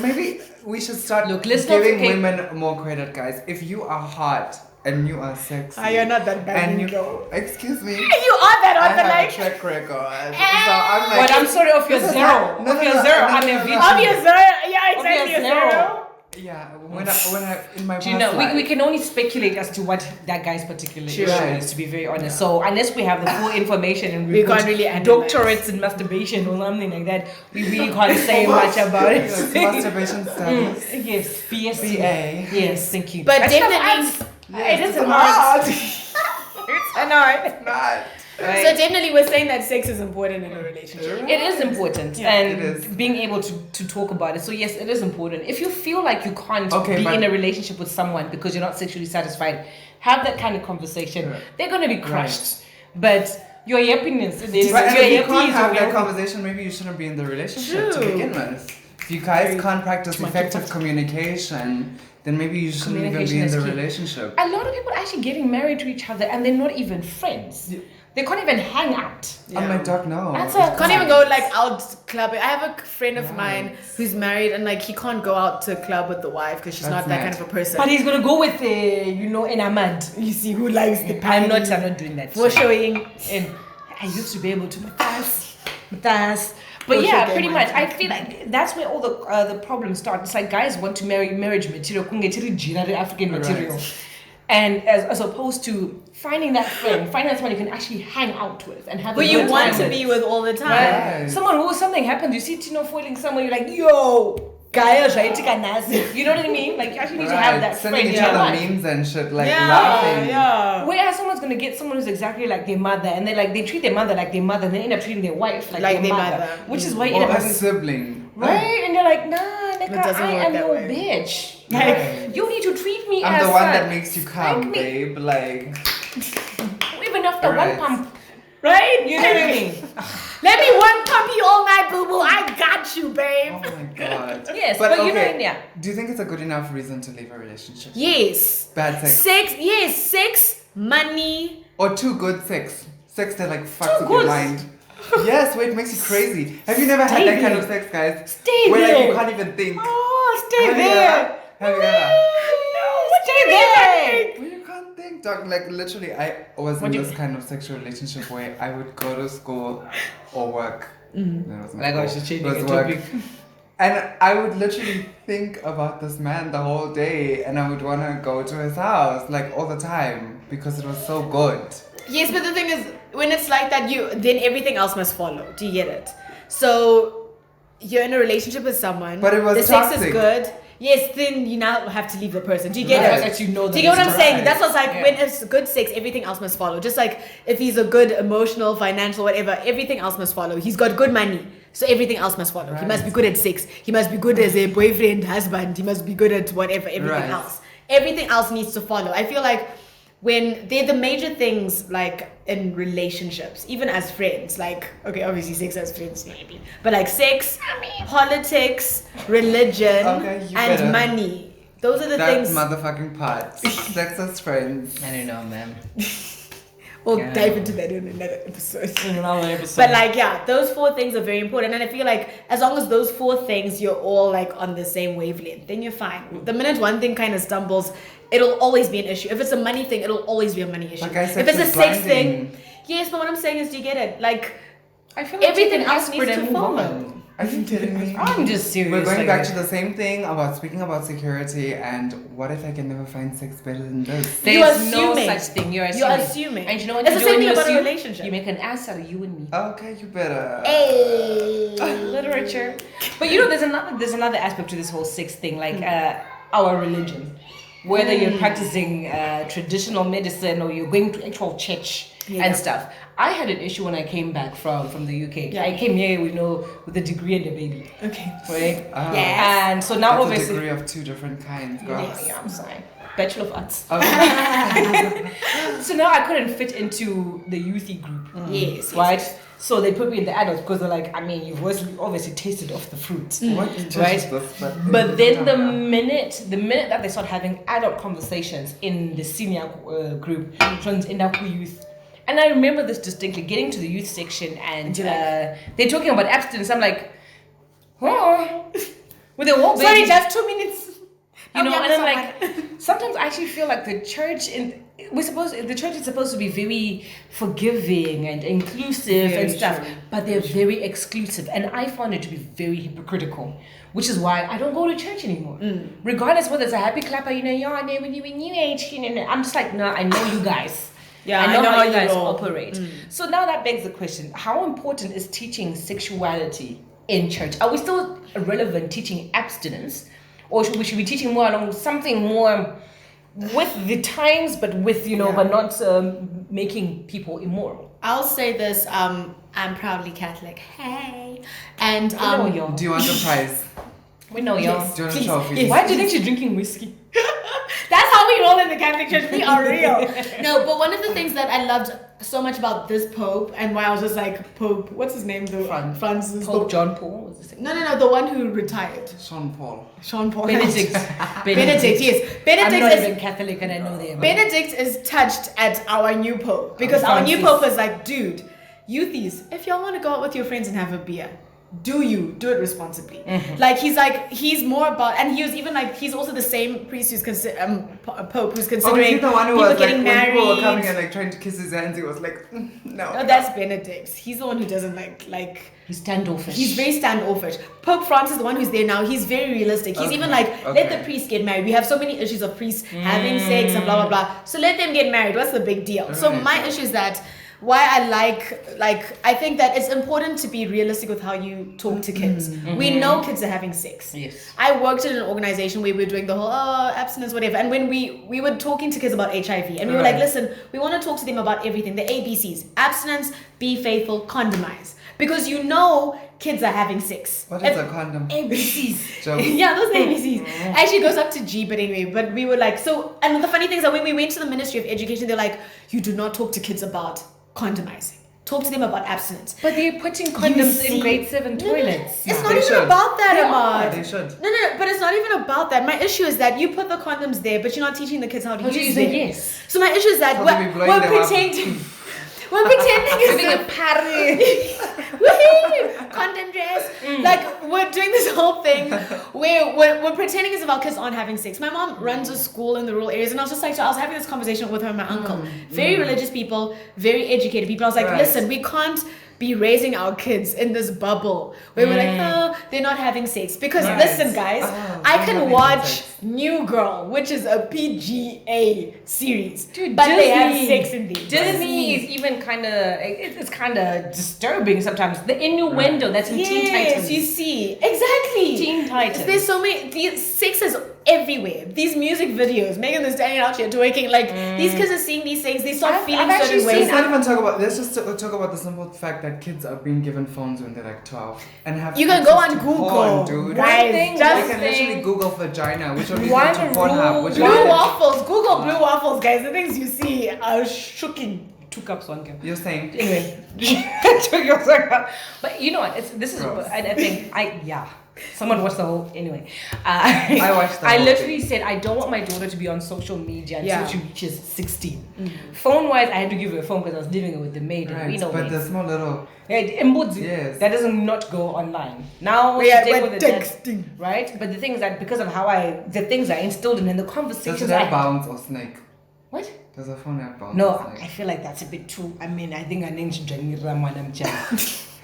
B: Maybe we should start
C: Look, let's not
B: giving
C: forget-
B: women more credit, guys. If you are hot and you are sexy,
D: You're not that bad.
B: and you
D: go.
B: excuse me.
D: You are that
B: I
D: on the
B: have a
D: like.
B: track record. So I'm like,
C: But I'm sorry of your
B: This is
C: zero.
B: not- no,
C: Of
B: no,
C: your
B: no,
C: zero.
B: no,
C: I'm
B: no,
C: a
B: no.
C: virgin.
D: Obvious zero. Yeah, exactly.
C: Obvious
D: A
C: zero.
D: zero.
B: yeah, when I in my past
C: You know,
B: life,
C: we can only speculate as to what that guy's particular
D: Sure.
C: issue is, to be very honest. So unless we have the full information and
D: We
C: we've got
D: can't really analyze.
C: doctorates in masturbation or something like that, we really can't say much about it.
B: Yes, masturbation studies.
C: Yes, BSc.
B: BA.
C: Yes, thank you.
D: But
C: Bachelor of
D: definitely-
C: Arts.
B: Yes,
C: it is
B: it's
C: an
B: an
C: art.
B: art.
C: It's an art.
B: Not.
C: Right?
D: So definitely we're saying that sex is important in a relationship.
C: It is important,
D: Yeah.
C: and
B: It is.
C: being able to talk about it. So yes, it is important. If you feel like you can't
B: Okay,
C: be
B: but-
C: in a relationship with someone because you're not sexually satisfied, have that kind of conversation.
B: Right.
C: They're gonna be crushed, but your opinions,
B: Right, and if you can't have that
C: your
B: conversation, maybe you shouldn't be in the relationship to begin with. If you guys can't practice effective communication, then maybe you shouldn't even
C: Communication
B: be in
C: is
B: the
C: key.
B: relationship.
C: A lot of people are actually getting married to each other and they're not even friends.
B: Yeah.
C: They can't even hang out.
B: Oh my dog, no.
C: That's
B: It's
C: a-
D: Can't even go like out clubbing. I have a friend of
B: Right.
D: mine who's married and like he can't go out to club with the wife because she's
B: That's
D: not that
B: mad.
D: kind of a person.
C: But he's gonna go with an Amard.
D: you see who likes the
C: I'm not doing that.
D: for showing.
C: And I used to be able to Matthias. But
D: Bullshit
C: yeah,
D: game,
C: pretty
D: man.
C: much. I feel like that's where all the problems start. It's like guys want to marry marriage material, African material,
B: Right.
C: and as opposed to finding that friend, finding someone you can actually hang out with and have.
D: But
C: a
D: you
C: good
D: want
C: time
D: to
C: with.
D: be with all the time.
C: Right. Something happens. You see Tino foiling someone. You're like, yo. Guys, you know what I mean? Like you actually need to have that
B: Sending
C: friend in
B: each
C: your
B: other
C: life.
B: memes and shit, like
D: Yeah,
B: laughing.
D: yeah.
C: Whereas someone's gonna get someone who's exactly like their mother, and they treat their mother like their mother, and they end up treating their wife like
D: Like
C: their
D: their
C: mother,
D: mother.
C: which is why you
B: Or
C: end up
B: a
C: having
B: sibling.
C: right, and they're like, nah, nigga,
D: It doesn't
C: I
D: work
C: am
D: that
C: your
D: way.
C: bitch.
B: Right.
C: Like you need to treat me
B: I'm
C: as
B: the one
C: such.
B: that makes you come,
C: Spank me.
B: babe. Like,
C: Even after
B: Right.
C: one pump,
D: Right?
C: you know what I mean?
D: Let me one pump you all night, boo boo. I got you, babe.
B: oh my god.
C: Yes, but you know,
B: okay,
C: yeah.
B: Do you think it's a good enough reason to leave a relationship?
D: Yes.
B: Bad sex.
D: Sex, money.
B: Or too good sex. sex that like fucks with your mind. Yes, where it makes you crazy. Have you never had that kind of sex, guys?
C: Stay
B: where
C: there.
B: Like you can't even think.
C: Oh, stay
B: Have you
C: there.
B: ever? Have you ever?
C: No, stay there.
B: Well, you can't think, dog. Like literally, I was in this kind of sexual relationship where I would go to school or work.
C: Like I was just changing
B: it
C: the topic.
B: And I would literally think about this man the whole day, and I would want to go to his house like all the time because it was so good.
D: Yes, but the thing is, when it's like that, then everything else must follow. Do you get it? So you're in a relationship with someone,
B: but it was
D: the sex
B: toxic.
D: is good. Yes, then you now have to leave the person. Do you get
B: Right.
D: it?
C: Do you
D: Do you get what I'm saying? That's what's like when it's good sex, everything else must follow. Just like if he's a good emotional, financial, whatever, everything else must follow. He's got good money, so everything else must follow. He must be good at sex. He must be good as a boyfriend, husband. He must be good at whatever, everything else. Everything else needs to follow. I feel like when they're the major things like in relationships, even as friends, like, okay, obviously sex as friends maybe, but like sex, politics, religion, and money. Those are the things.
B: Motherfucking part. Sex as friends.
C: I don't know, man.
D: We'll dive into that in another episode.
C: Another episode.
D: But like, yeah, those 4 things are very important. And I feel like as long as those 4 things, you're all like on the same wavelength, then you're fine. The minute one thing kind of stumbles, it'll always be an issue. If it's a money thing, it'll always be a money issue.
B: Like I said,
D: if it's a sex
B: blinding.
D: thing, yes, but what I'm saying is, do you get it? Like,
C: I feel like
D: everything
C: you can
D: else needs
C: aspirin
D: to
C: and move
D: follow.
C: on.
B: Are you kidding me?
C: I'm just serious.
B: We're going
C: like
B: back
C: that.
B: to the same thing about speaking about security and what if I can never find sex better than this?
C: There's
D: You're
C: no
D: assuming.
C: such thing. You're
D: You're
C: assuming.
D: assuming.
C: And you know what
D: It's
C: you
D: the
C: do
D: same
C: when
D: thing
C: you
D: about a
C: assume?
D: relationship.
C: You make an ass out of you and me.
B: Okay, you better.
D: Hey.
C: Literature. But you know, there's another aspect to this whole sex thing, like our religion. Whether you're practicing traditional medicine or you're going to actual church and stuff. I had an issue when I came back from the UK.
D: Yeah.
C: I came here, with a degree and a baby.
D: Okay.
C: Right?
D: Yes.
C: And so now
B: That's
C: obviously.
B: a degree of 2 different kinds, girl.
C: Yeah, I'm sorry. Bachelor of Arts.
B: Okay.
C: So now I couldn't fit into the youthy group.
D: Yes.
C: Right? So they put me in the adults because they're like, I mean, you've obviously tasted off the fruit.
B: What
C: Right?
B: is this?
C: But then the minute that they start having adult conversations in the senior group, trans in youth, and I remember this distinctly, getting to the youth section and they're talking about abstinence. I'm like, oh, with the whole
D: Sorry,
C: baby.
D: just 2 minutes.
C: You know, and I'm like, sometimes I actually feel like the church is supposed to be very forgiving and inclusive and stuff, but they're very exclusive, and I found it to be very hypocritical, which is why I don't go to church anymore. Regardless whether it's a happy clapper, you know, when you new age, you know, I'm just like, no, I know you guys.
D: Yeah,
C: I know how you guys
D: roll.
C: operate. So now that begs the question: how important is teaching sexuality in church? Are we still relevant teaching abstinence? Or should we be teaching more along something more with the times, but with, but not making people immoral?
D: I'll say this, I'm proudly Catholic. Hey. And
C: We know y'all.
B: Do you want the prize?
C: We know y'all.
B: Do you want a
D: Please.
B: trophy?
D: Yes.
C: Why do you think she's drinking whiskey?
D: That's how we roll in the Catholic Church. We are real. No, but one of the things that I loved so much about this Pope, and why I was just like, Pope, what's his name? Francis.
C: Pope John Paul? What's his name?
D: No, the one who retired.
B: Sean Paul.
D: Sean Paul.
C: Benedict.
D: Benedict, yes.
C: I'm
D: Benedict
C: not
D: is
C: even Catholic and I know them.
D: Benedict is touched at our new Pope because our new Pope is like, dude, youthies, if y'all want to go out with your friends and have a beer, do it responsibly. Like he's more about, and he was even like, he's also the same priest who's Pope who's considering
B: he's the one who
D: people
B: was
D: getting
B: like,
D: married.
B: when people were coming and like trying to kiss his hands, he was like, no.
D: No, that's Benedict. He's the one who doesn't like.
C: He's standoffish.
D: He's very standoffish. Pope Francis, the one who's there now, he's very realistic. He's even like, let the priests get married. We have so many issues of priests having sex and blah blah blah. So let them get married. What's the big deal? So my issue is that why I like I think that it's important to be realistic with how you talk to kids. We know kids are having sex.
C: Yes.
D: I worked in an organization where we were doing the whole abstinence, whatever. And when we were talking to kids about HIV, and we were like, listen, we want to talk to them about everything, the ABCs: abstinence, be faithful, condomize. Because you know kids are having sex.
B: What is a condom?
D: ABCs.
B: Jokes.
D: Yeah, those ABCs. Actually goes up to G, but anyway. But we were like, so, and the funny thing is that when we went to the Ministry of Education, they're like, you do not talk to kids about condomizing. Talk to them about abstinence.
C: But they're putting condoms in grade 7 toilets.
D: It's not
B: They
D: even
B: should.
D: about that,
B: Yeah,
D: Amard.
B: they should.
D: No, but it's not even about that. My issue is that you put the condoms there, but you're not teaching the kids how to use
C: them.
D: them.
C: Yes.
D: So my issue is that
B: How do we blowing them
D: we're
B: up?
D: pretending. we're pretending
C: Living
D: as
C: in Paris.
D: Woohoo! Condom dress. Like we're doing this whole thing where we're pretending as if our kids aren't having sex. My mom runs a school in the rural areas, and I was just like, so I was having this conversation with her and my uncle. Very religious people, very educated people. I was like, listen, we can't be raising our kids in this bubble where we're like, oh, they're not having sex. Because listen, guys, I can watch New Girl, which is a PGA series,
C: Dude,
D: but they have
C: Disney.
D: sex in these.
C: Disney is even kind of, it's kind of disturbing sometimes. The innuendo that's in Teen Titans.
D: You see, exactly.
C: Teen Titans.
D: There's so many. Sex is everywhere. These music videos, Megan is standing out here twerking. Like these kids are seeing these things. They start feeling
C: I've
D: certain
C: actually
D: ways.
B: Let's not even talk about. Let's just talk about the simple fact that kids are being given phones when they're like 12 and have.
D: You can go on
B: access to
D: Google,
B: porn, dude.
D: guys.
C: thing,
B: You
D: Just
B: can literally Google vagina, which will lead
C: One
B: you to Pornhub,
C: rule,
B: which
D: blue
B: will lead you-
D: waffles. Google blue waffles, guys. The things you see are shocking.
C: 2 cups, 1 cup.
B: You're saying.
C: Anyway, but you know what? This is.
B: Gross.
C: I think someone watched the whole. Anyway,
B: I watched the
C: I
B: whole
C: literally said I don't want my daughter to be on social media until
D: Yeah.
C: she reaches 16. Phone wise, I had to give her a phone because I was living with the maid. And we
B: Right,
C: know
B: but
C: maids.
B: the small little.
C: Yes. That doesn't not go online. Now
D: We are
C: she's with the dad,
D: texting.
C: right? But the thing is that because of how the things I instilled in the
B: Does
C: conversations
B: it
C: I
B: have
C: had.
B: bounce or snake?
C: What?
B: Does a phone have bounce
C: No,
B: or
C: I
B: snake?
C: feel like that's a bit too. I mean, I think I named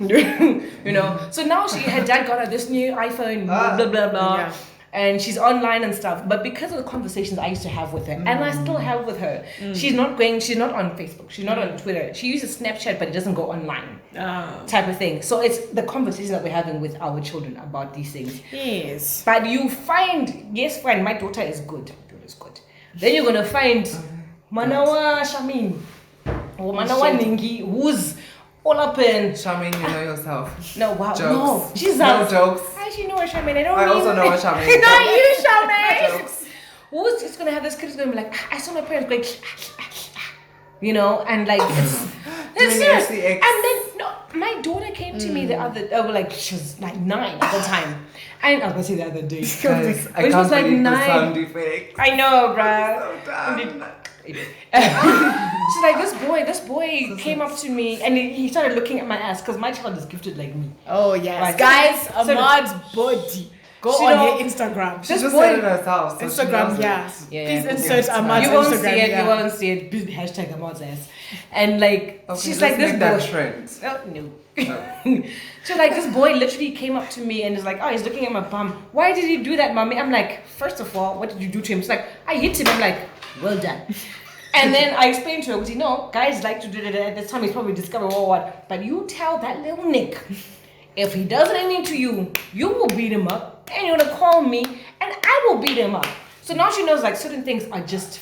C: you know. So now her dad got her this new iPhone, blah blah blah,
D: Yeah.
C: and she's online and stuff. But because of the conversations I used to have with her, and I still have with her, she's not on Facebook, she's not on Twitter. She uses Snapchat, but it doesn't go online, type of thing. So it's the conversation that we're having with our children about these things.
D: Yes.
C: But you find, yes, friend, my daughter is good. My daughter is good. Then you're gonna find Manawa Shamin or Manawa Ningi, who's all up in.
B: Charmaine, you know yourself.
C: No, wow,
B: Jokes.
C: no, Jesus.
B: No jokes.
C: I actually know a Shamin. I don't
B: I
C: mean.
B: also know a Charmaine.
C: Not you, Shamin.
B: Jokes.
C: Who's just gonna have this kid who's gonna be like, I saw my parents going, you know, and like it's
B: Doing
C: serious.
B: SCX.
C: And then no, my daughter came to me the other, like she was like 9 at the time, and I was gonna say the other day.
B: Guys, I
C: When she
B: can't
C: was like
B: believe the
C: 9.
B: sound effects.
C: I know, bruh.
B: So dumb.
C: She's like, this boy came up to me and he started looking at my ass because my child is gifted like me.
D: Oh yes,
C: Right.
D: guys.
C: So-
D: Amard's body. Go
C: So
D: on
C: no-
D: her Instagram.
B: She
C: This
B: just
C: boy-
B: said it herself. So she
D: Instagram,
B: knows
D: yeah.
B: it.
C: Yeah.
D: Please
C: Yeah.
D: insert
B: Yeah.
D: Amard's
C: You won't
D: Instagram.
C: see it.
D: yeah.
C: You won't see it. Hashtag Amard's ass. And like,
B: Okay,
C: she's
B: let's
C: like, this
B: make that
C: boy.
B: trend.
C: Oh, no. So like, this boy literally came up to me and is like, oh, he's looking at my bum. Why did he do that, mommy? I'm like, first of all, what did you do to him? She's like, I hit him. I'm like, well done. And then I explained to her, because you know, guys like to do that at this time. He's probably discovered what. But you tell that little Nick, if he does anything to you, you will beat him up, and you're gonna call me, and I will beat him up. So now she knows like certain things are just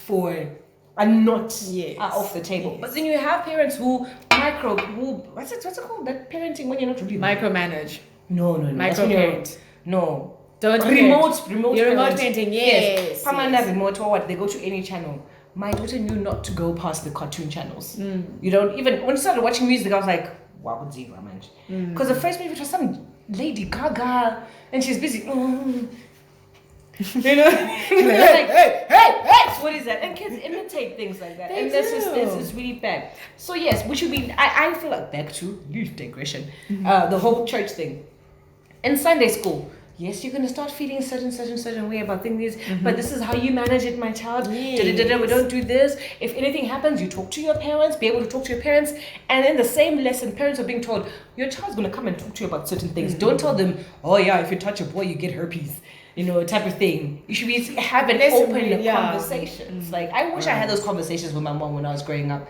C: are not off the table.
D: Yes.
C: But then you have parents who what's it called? That parenting when you're not really
D: Micromanage.
C: No. That's when you're-
D: Microparent.
C: No.
D: Don't
C: remote
D: Your remote
C: parent.
D: parenting. Yes.
C: Permanent remote or what? They go to any channel. My daughter knew not to go past the cartoon channels. You don't even when she started watching music, I was like, wow, what's Zebra man? Because the first movie was some Lady Gaga and she's busy. You know? Hey, what is that? And kids imitate things like that.
D: They
C: and that's just
D: do.
C: it's really bad. So yes, we should be I feel like back to digression. The whole church thing. In Sunday school, yes, you're gonna start feeling certain way about things, but this is how you manage it, my child.
D: Yes.
C: We don't do this. If anything happens, you talk to your parents, be able to talk to your parents, and in the same lesson, parents are being told, your child's gonna come and talk to you about certain things. Don't tell them, oh yeah, if you touch a boy, you get herpes. You know, type of thing. You should be having open conversations. Like I wish I had those conversations with my mom when I was growing up.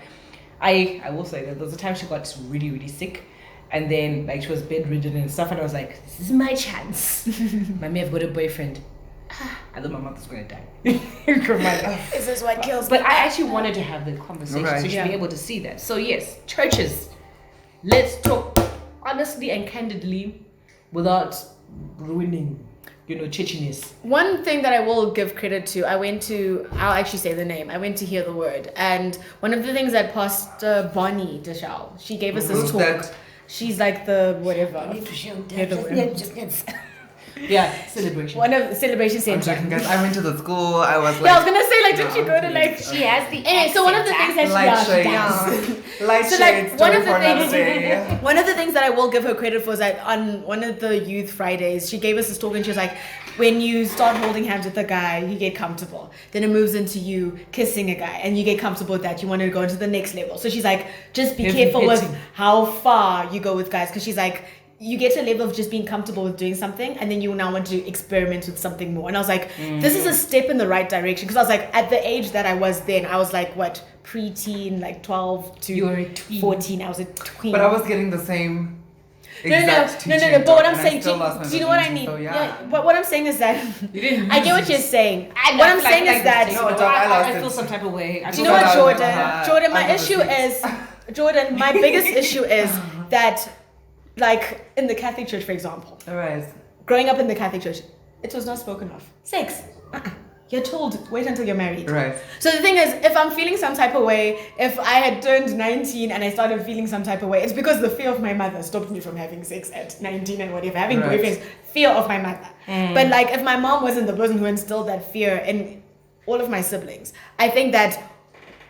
C: I will say that there was a time she got really, really sick. And then like she was bedridden and stuff, and I was like, this is my chance. I may have got a boyfriend. I thought my mother's gonna die.
D: This is what kills
C: But I actually wanted to have the conversation, so you should be able to see that. So yes, churches, let's talk honestly and candidly without ruining, churchiness.
D: One thing that I will give credit to, I'll actually say the name, I went to hear the word, and one of the things that Pastor Bonnie Deshal, she gave us this
B: Who's
D: talk.
B: that?
D: She's like the whatever.
C: Need to show
D: Yeah, the
C: that.
D: word.
C: Yeah, celebration.
D: One of the celebration
B: I'm
D: center.
B: joking, guys. I went to the school. I was like.
D: Yeah, I was gonna say like, did you go to like?
F: She has the
D: Anyway, so one of the things that
B: Light
D: she
B: shades. Light
D: So, like,
B: shades.
D: one
B: Story
D: of the
B: for another
D: things-
B: day.
D: One of the things that I will give her credit for is that on one of the youth Fridays, she gave us this talk and she was like, when you start holding hands with a guy, you get comfortable. Then it moves into you kissing a guy and you get comfortable with that. You want to go to the next level. So she's like, just be
C: Heavy
D: careful with
C: petting.
D: how far you go with guys. Because she's like, you get to a level of just being comfortable with doing something and then you now want to experiment with something more. And I was like, this is a step in the right direction. Because I was like, at the age that I was then, I was like, what, preteen, like 12 to
C: You were a tween.
D: 14. I was a tween.
B: But I was getting the same.
D: No.
B: exact
D: But
B: teaching,
D: what I'm
B: and I
D: saying,
B: still lost my
D: do you know what I
B: virginity,
D: mean?
B: so yeah.
D: But what I'm saying is that
C: You didn't
D: I get what
C: lose
D: you're
C: it.
D: saying.
C: I
D: What I'm
C: like-
D: saying
C: like
D: is that.
C: this.
B: No, dog,
C: I,
B: I lost
C: I feel
B: it.
C: some type of way. I
D: Do you
C: feel
D: know what,
B: I've
D: Jordan?
B: never had
D: Jordan, my
B: under the
D: issue
B: seats.
D: is, Jordan, my biggest issue is that, like, in the Catholic Church, for example,
B: All right.
D: growing up in the Catholic Church, it was not spoken of. Sex. You're told, wait until you're married.
B: Right.
D: So the thing is, if I'm feeling some type of way, if I had turned 19 and I started feeling some type of way, it's because the fear of my mother stopped me from having sex at 19 and whatever, having
B: Right.
D: boyfriends, fear of my mother. But like, if my mom wasn't the person who instilled that fear in all of my siblings, I think that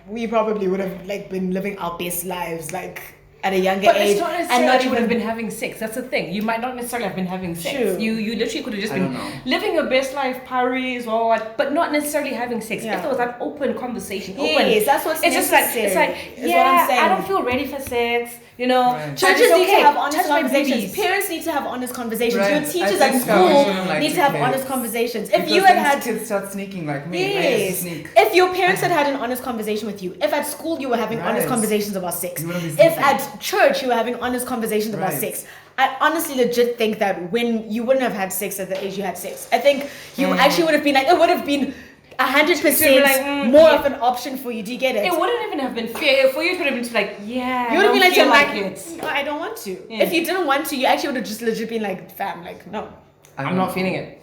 D: we probably would have like been living our best lives like at a younger
C: But
D: age
C: it's not
D: and
C: necessarily
D: not
C: that you would have
D: even
C: been having sex. That's the thing. You might not necessarily have been having sex.
D: True.
C: You literally could have just
B: I
C: been
B: don't know.
C: living your best life, Paris or what, but not necessarily having sex.
D: Yeah.
C: If there was an open conversation,
D: Yes, that's what's
C: it's just like
D: necessary,
C: it's like
D: is what I'm saying.
C: I don't feel ready for sex. You know,
B: Right.
D: Churches
C: it's
D: need
C: okay.
D: to have honest
C: Touch my
D: conversations.
C: babies.
D: Parents need to have honest conversations.
B: Right.
D: Your
B: I
D: teachers at
B: think so.
D: school
B: We shouldn't lie
D: need
B: to
D: to have
B: kids.
D: honest conversations. If
B: Because
D: you had
B: then
D: had
B: kids start sneaking like me. I used
D: yes,
B: to sneak.
D: if your parents had had an honest conversation with you, if at school you were having honest
B: Right.
D: conversations about sex,
B: You wouldn't be
D: if
B: sneaking.
D: at church you were having honest conversations about
B: Right.
D: sex, I honestly legit think that when you wouldn't have had sex at the age you had sex, I think you actually would have been like, it would have been 100%
C: like,
D: more
C: yeah.
D: of an option for you. Do you get it?
C: It wouldn't even have been fair for you. It would have been like, yeah,
D: You would have been like,
C: feel
D: to
C: like
D: like
C: it.
D: no, I don't want to.
C: Yeah.
D: If you didn't want to, you actually would have just legit been like, fam, like, no.
C: I'm not feeling it.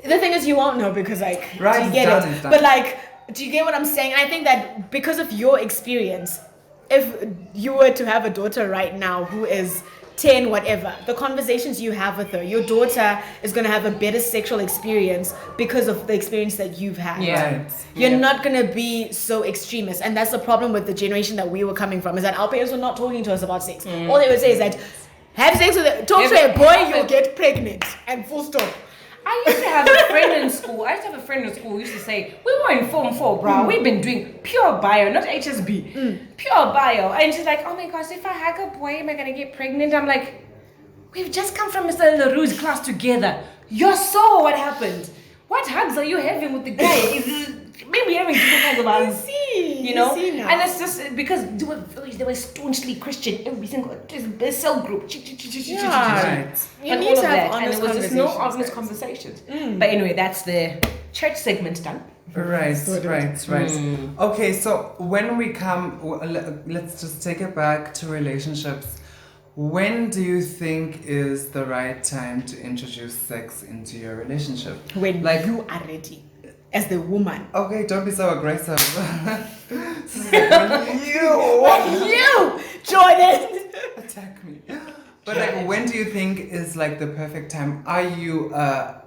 D: The thing is, you won't know because, like,
B: Right,
D: do you
B: it's
D: get
B: done,
D: it?
B: it's done.
D: But, like, do you get what I'm saying? And I think that because of your experience, if you were to have a daughter right now who is 10, whatever, the conversations you have with her, your daughter is going to have a better sexual experience because of the experience that you've had.
C: Yeah.
B: Right.
D: You're
C: Yeah.
D: not going to be so extremist. And that's the problem with the generation that we were coming from, is that our parents were not talking to us about sex. All they would say is that, have sex with talk
C: Yeah,
D: to a
C: but-
D: boy, you'll get pregnant. And full stop.
C: I used to have a friend in school. I used to have a friend in school who used to say, we were in Form 4, bro. We've been doing pure bio, not HSB. Pure bio. And she's like, oh my gosh, if I hug a boy, am I going to get pregnant? I'm like, we've just come from Mr. LaRue's class together. You saw what happened. What hugs are you having with the guy? Is maybe having different kinds of hugs. You know,
D: now.
C: and it's just because they were staunchly Christian. Every single cell group.
D: Yeah.
B: Right.
D: You
C: And
D: need
C: all
D: to
C: of
D: have
C: that, and
D: honest
C: there was just no
D: conversations,
C: honest
D: guys.
C: conversations. But anyway, that's the church segment done.
B: Right, right. Okay, so when we come, let's just take it back to relationships. When do you think is the right time to introduce sex into your relationship?
D: When
B: Like-
D: you are ready, as the woman.
B: Okay, don't be so aggressive. you
D: Jordan!
B: attack me. But like, when do you think is like the perfect time? Are you a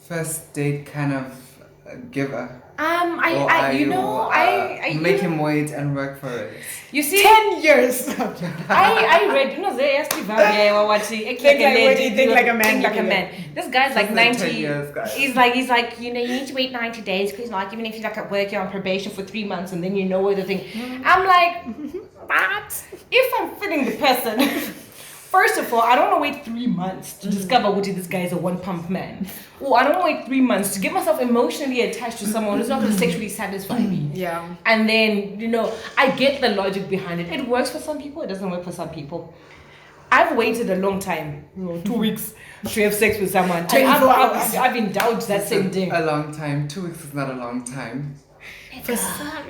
B: first date kind of giver? Or are make him wait and work for it?
C: You see,
D: 10 years!
C: I read, they asked Zimbabwe what he
D: Think like a lady, think like a man,
C: think like a
D: yeah.
C: man. This guy's like
B: It's like 10
C: 90.
B: years, guys.
C: He's like, you need to wait 90 days because like even if you're like at work, you're on probation for 3 months and then you know what the thing. I'm like, but if I'm feeling the person, first of all, I don't want to wait 3 months to discover what this guy is a one pump man. Or I don't want to wait 3 months to get myself emotionally attached to someone who's not going to sexually satisfy me.
D: Yeah.
C: And then, I get the logic behind it. It works for some people, it doesn't work for some people. I've waited a long time, 2 weeks, to have sex with someone.
D: 24 hours.
C: I've indulged that same day.
B: A long time. 2 weeks is not a long time.
D: For some,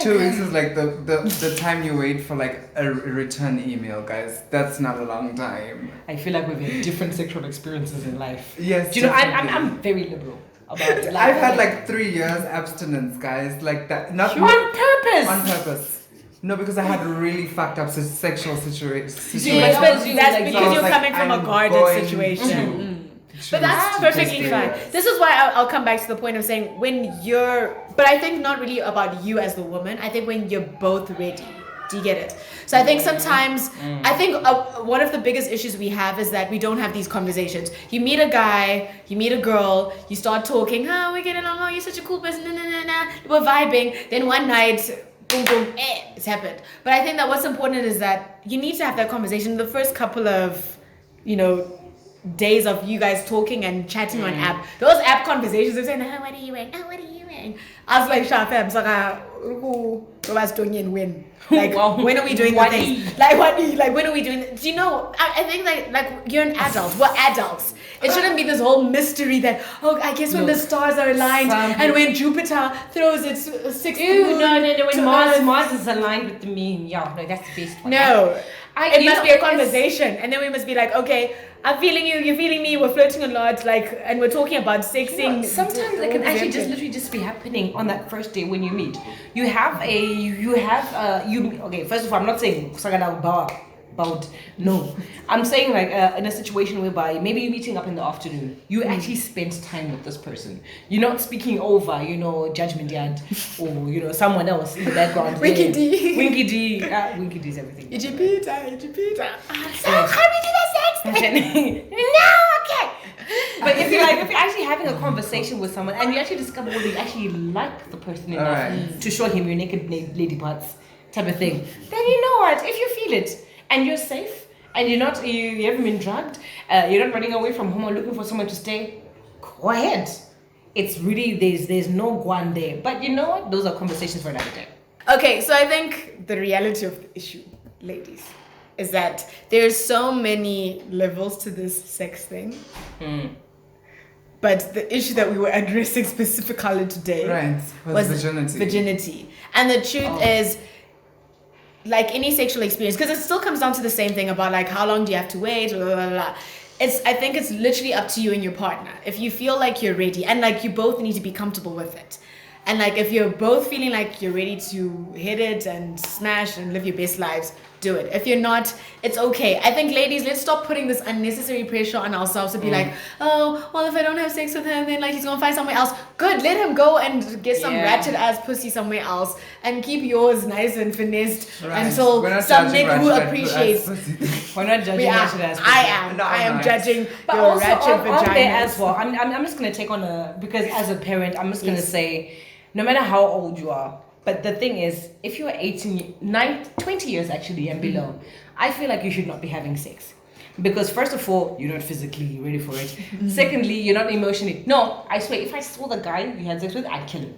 B: 2 weeks is like the time you wait for like a return email, guys. That's not a long time.
C: I feel like we've had different sexual experiences in life.
B: Yes.
C: Do you know,
B: definitely.
C: I'm very liberal about life.
B: I've had like 3 years abstinence, guys. Like that. Not
C: on purpose.
B: On purpose. No, because I had really fucked up sexual situations.
C: See, I suppose you
D: that's
C: like-
D: because
B: So I
D: you're
B: was
D: coming from a
B: I'm
D: guarded
B: going
D: situation. But that's
B: to
D: perfectly
B: just
D: fine.
B: be-
D: This is why I'll come back to the point of saying but I think not really about you as the woman. I think when you're both ready. Do you get it? So I think sometimes, I think one of the biggest issues we have is that we don't have these conversations. You meet a guy, you meet a girl, you start talking, we're getting along, you're such a cool person, we're vibing. Then one night, boom, boom, it's happened. But I think that what's important is that you need to have that conversation. The first couple of, days of you guys talking and chatting on app, those app conversations of saying, what are you wearing? What are you wearing? I was like, when? Like, when are we doing the things? Like, when are we doing? Do you know? I think that, like, you're an adult. We're adults. It shouldn't be this whole mystery that, I guess when the stars are aligned and when Jupiter throws its sixth moon.
C: No. When Mars is aligned with the moon, that's the best one.
D: No. It must be a conversation. And then we must be like, okay, I'm feeling you, you're feeling me, we're flirting a lot, like, and we're talking about sexing.
C: Sometimes it can actually literally just be happening on that first day when you meet. Okay, first of all, I'm not saying about no. I'm saying like in a situation whereby maybe you're meeting up in the afternoon, you actually spent time with this person. You're not speaking over, judgment yard or someone else in the background.
D: Winky D.
C: Winky D is everything.
D: Jupiter.
F: So how we do that sex? No, okay.
C: But if you're actually having a conversation with someone and you actually discover whether you actually like the person enough to show him your naked lady parts type of thing, then you know what? If you feel it and you're safe and you haven't been drugged, you're not running away from home or looking for someone to stay, go ahead. It's really there's no guan there. But you know what? Those are conversations for another day.
D: Okay, so I think the reality of the issue, ladies, is that there's so many levels to this sex thing. But the issue that we were addressing specifically today
B: was
D: virginity. And the truth is, like any sexual experience, because it still comes down to the same thing about like how long do you have to wait, blah, blah, blah. I think it's literally up to you and your partner. If you feel like you're ready and like you both need to be comfortable with it. And like if you're both feeling like you're ready to hit it and smash and live your best lives, do it. If you're not, it's okay. I think ladies, let's stop putting this unnecessary pressure on ourselves to be like, if I don't have sex with him, then like he's gonna find somewhere else. Good, let him go and get some ratchet ass pussy somewhere else and keep yours nice and finessed until some nigga who appreciates.
C: We're not judging ratchet ass pussy.
D: I am judging
C: but
D: your
C: also
D: ratchet
C: on
D: vagina
C: there as well. I'm just gonna take on because as a parent, I'm just gonna say, no matter how old you are, but the thing is, if you are 20 years actually and below, I feel like you should not be having sex. Because first of all, you're not physically ready for it. Secondly, you're not emotionally. No, I swear, if I saw the guy you had sex with, I'd kill him.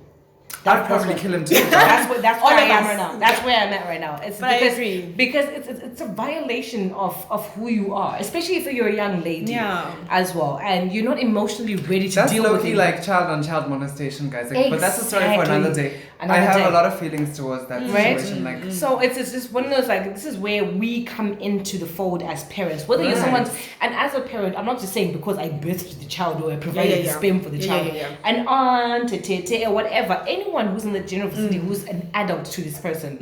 B: I'd probably kill him too.
C: That's where I am right now. That's where I'm at right now. It's
D: but I agree.
C: Because it's a violation of who you are, especially if you're a young lady as well, and you're not emotionally ready to deal with it.
B: Like child on child molestation, guys. But that's a story for another day. I have a lot of feelings towards that situation. Like,
C: so it's just one of those like this is where we come into the fold as parents. Whether you're someone's and as a parent, I'm not just saying because I birthed the child or I provided the sperm for the child, an aunt, a tete, or whatever. Anyone who's in the general vicinity who's an adult to this person,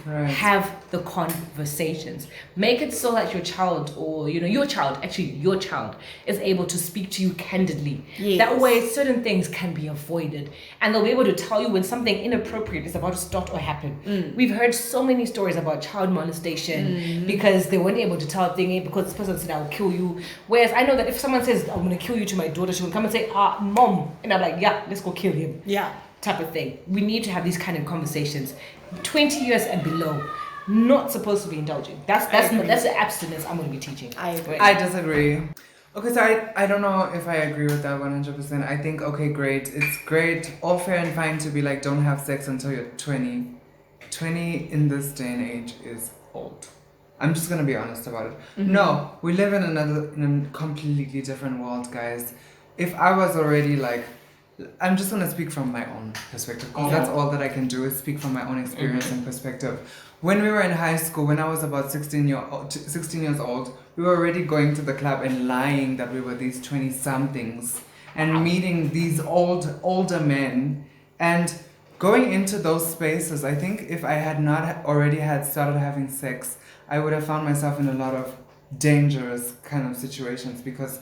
C: have the conversations. Make it so that your child or your child is able to speak to you candidly.
D: Yes.
C: That way certain things can be avoided and they'll be able to tell you when something inappropriate is about to start or happen. We've heard so many stories about child molestation because they weren't able to tell a thing because this person said I will kill you. Whereas I know that if someone says I'm gonna kill you to my daughter, she will come and say, mom, and I'm like, yeah, let's go kill him.
D: Yeah.
C: Type of thing. We need to have these kind of conversations. 20 years and below, not supposed to be indulging. That's the abstinence I'm going to be teaching.
D: I agree.
B: I disagree. Okay, so I don't know if I agree with that 100%. I think, okay, great. It's great, all fair and fine to be like, don't have sex until you're 20. 20 in this day and age is old. I'm just going to be honest about it. No, we live in a completely different world, guys. If I was already like, I'm just going to speak from my own perspective because that's all that I can do is speak from my own experience and perspective. When we were in high school, when I was about 16 years old, we were already going to the club and lying that we were these 20-somethings and meeting these older men and going into those spaces. I think if I had not already had started having sex, I would have found myself in a lot of dangerous kind of situations because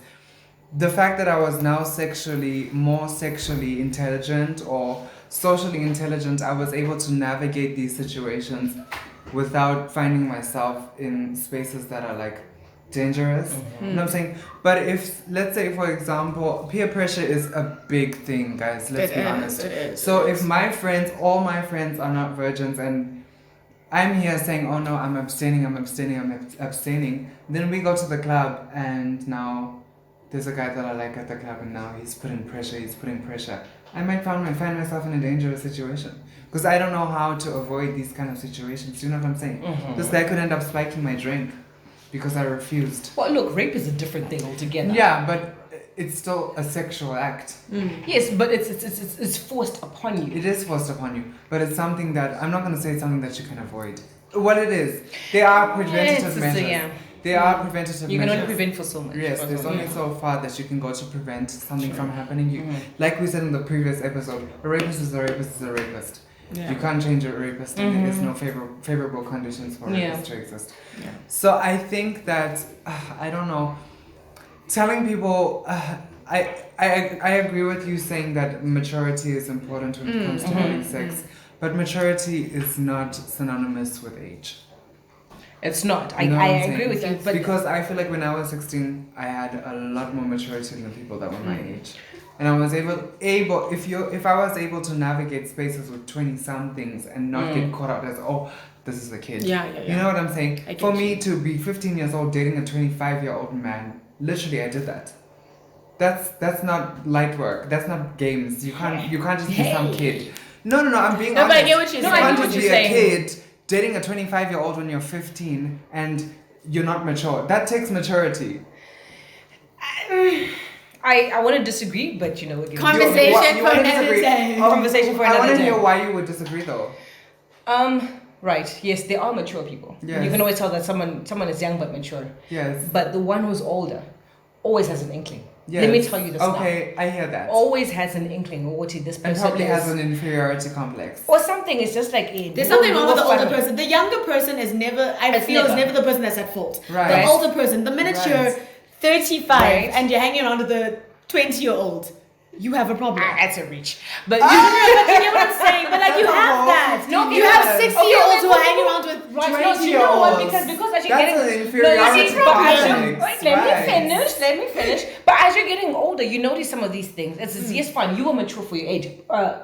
B: the fact that I was now more sexually intelligent or socially intelligent, I was able to navigate these situations without finding myself in spaces that are like dangerous. You know what I'm saying? But if, let's say, for example, peer pressure is a big thing, guys. Let's be honest.
D: It is.
B: So if all my friends are not virgins and I'm here saying, oh no, I'm abstaining, then we go to the club and now there's a guy that I like at the club and now he's putting pressure. I might find myself in a dangerous situation because I don't know how to avoid these kind of situations. You know what I'm saying? This guy could end up spiking my drink because I refused.
C: Well, look, rape is a different thing altogether.
B: Yeah, but it's still a sexual act.
C: Yes, but it's forced upon you.
B: It is forced upon you, but it's something that I'm not going to say it's something that you can avoid. What it is, there are preventative measures. There are preventative measures.
C: You can only prevent for so much.
B: Yes, there's only so far that you can go to prevent something from happening. Like we said in the previous episode, a rapist is a rapist is a rapist. Yeah. You can't change a rapist, and there is no favorable conditions for rapists to exist. Yeah. So I think that I don't know. Telling people, I agree with you saying that maturity is important when it comes to having sex, but maturity is not synonymous with age.
C: It's not.
B: You know
C: I agree with you, but
B: because I feel like when I was 16, I had a lot more maturity than the people that were my age, and I was able if I was able to navigate spaces with 20-somethings and not get caught out as this is a kid.
D: Yeah.
B: You know what I'm saying? For me to be 15 years old dating a 25-year-old man, literally I did that. That's not light work. That's not games. You can't just be some kid. No. I'm being honest.
D: But I get what you're saying.
B: You can't just be a kid dating a 25-year-old when you're 15 and you're not mature. That takes maturity.
C: I want to disagree, but you know,
D: conversation for another day.
C: Conversation for
B: I
C: another
B: want to
C: day.
B: hear why you would disagree, though.
C: Right. Yes, they are mature people.
B: Yes.
C: You can always tell that someone is young but mature.
B: Yes.
C: But the one who's older always has an inkling.
B: Yes.
C: Let me tell you this now.
B: Okay, I hear that.
C: Always has an inkling of what this person
B: and probably
C: is.
B: has an inferiority complex.
C: Or something. It's just like
D: there's something wrong with the older person. The younger person is never. Is never the person that's at fault.
B: Right.
D: The older person. The minute you're 35 and you're hanging around with a 20-year-old, you have a problem.
C: That's a reach. But
D: you know what I'm saying? But like you have that. No, you have 60-year-olds who are hanging around with
B: 20-year-olds.
C: You know what? Because as you're getting
B: an inferiority complex.
C: Let me finish. But as you're getting older, you notice some of these things. It's yes, fine. You were mature for your age.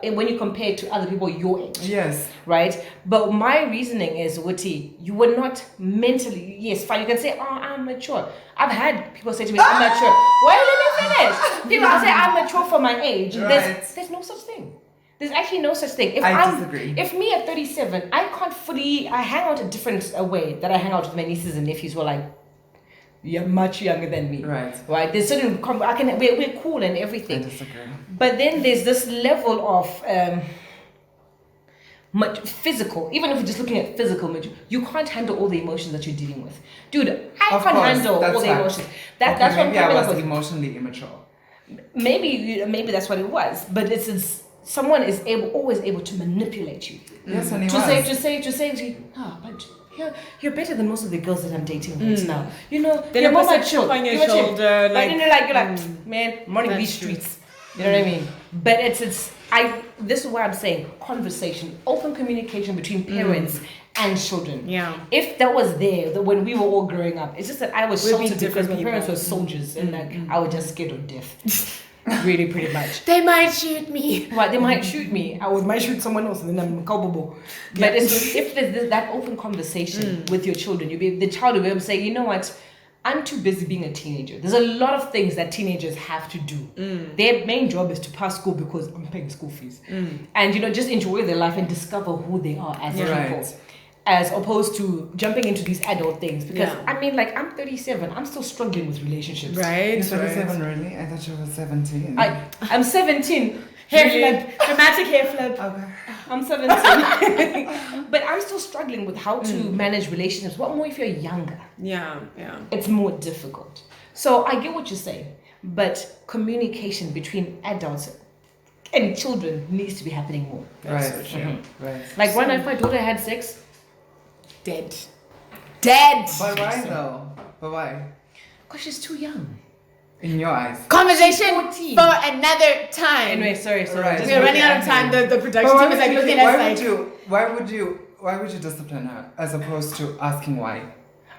C: When you compare it to other people your age.
B: Yes.
C: Right. But my reasoning is, Wati, you were not mentally. Yes, fine. You can say, I'm mature. I've had people say to me, I'm mature. Wait, let me finish. People say I'm mature for my age.
B: Right.
C: There's no such thing. There's actually no such thing.
B: I disagree.
C: If me at 37, I can't fully. I hang out a different way that I hang out with my nieces and nephews who are like, you're much younger than me. Right. There's certain. We're cool and everything.
B: I disagree.
C: But then there's this level of much physical. Even if we're just looking at physical, you can't handle all the emotions that you're dealing with, dude. I can't handle all the emotions. That's what
B: maybe I was
C: with.
B: Emotionally immature.
C: Maybe that's what it was. But it's someone is always able to manipulate you.
B: Yes, and
C: to say, but you're better than most of the girls that I'm dating right now. You know,
D: then
C: you're more
D: mature on your shoulder.
C: But then you're like, man, morning these streets. You know what I mean? But this is why I'm saying conversation, open communication between parents and children.
D: Yeah.
C: If that was there when we were all growing up, it's just that I was
D: We'd be
C: sheltered because my
D: different
C: parents were
D: people.
C: soldiers and I was just scared of death. Really, pretty much.
D: They might shoot me.
C: Right, they might shoot me. I might shoot someone else, and then I'm culpable. But if there's that open conversation with your children, the child will be able to say, you know what, I'm too busy being a teenager. There's a lot of things that teenagers have to do. Their main job is to pass school because I'm paying school fees, and just enjoy their life and discover who they are as people. As opposed to jumping into these adult things. Because, I mean, like, I'm 37. I'm still struggling with relationships.
B: You're 37, really? I thought you were 17.
C: I'm 17.
D: Hair flip. Dramatic hair flip.
B: Okay.
C: I'm 17. But I'm still struggling with how to manage relationships. What more if you're younger?
D: Yeah.
C: It's more difficult. So I get what you're saying. But communication between adults and children needs to be happening more.
B: Right. Right.
C: Like, when my daughter had sex,
D: Dead.
B: But why, though? But why?
C: because she's too young.
B: In your eyes.
D: Conversation
C: 14.
D: for another time.
C: Anyway, sorry.
B: Right.
D: We're running out of time. The production
B: But
D: team is like looking at us like.
B: why would you discipline her as opposed to asking why?